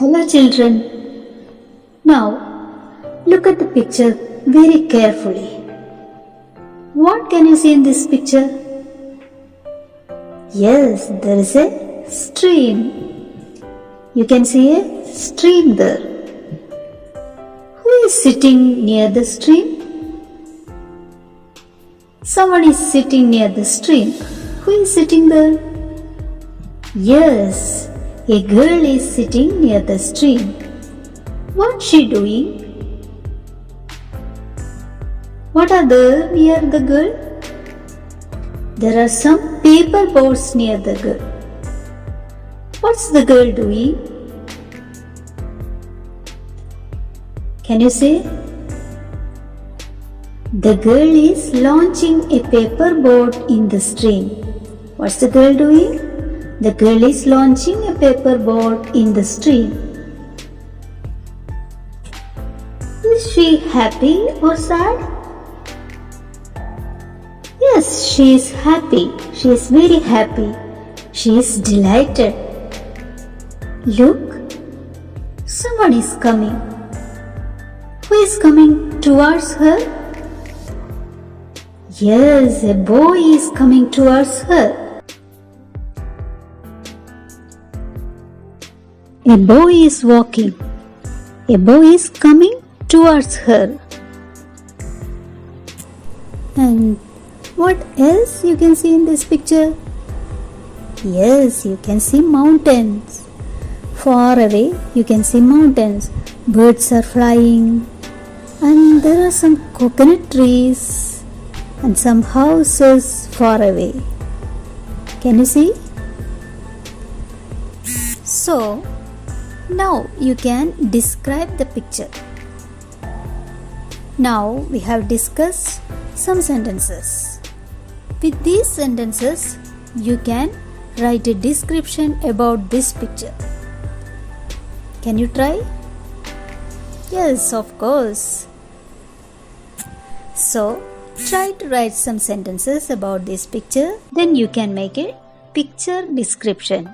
Hello children. Now look at the picture very carefully. What can you see in this picture? Yes, there is a stream. You can see a stream there. Who is sitting near the stream? Someone is sitting near the stream. Who is sitting there? Yes, a girl is sitting near the stream. What's she doing? What are there near the girl? There are some paper boats near the girl. What's the girl doing? Can you say? The girl is launching a paper boat in the stream. What's the girl doing? The girl is launching a paper boat in the stream. Is she happy or sad? Yes, she is happy. She is very happy. She is delighted. Look, someone is coming. Who is coming towards her? Yes, a boy is coming towards her. A boy is walking. A boy is coming towards her. And what else you can see in this picture? Yes, you can see mountains. Far away you can see mountains. Birds are flying. And there are some coconut trees and some houses far away. Can you see? So, now you can describe the picture. Now we have discussed some sentences. With these sentences, you can write a description about this picture. Can you try? Yes, of course. So, try to write some sentences about this picture. Then you can make a picture description.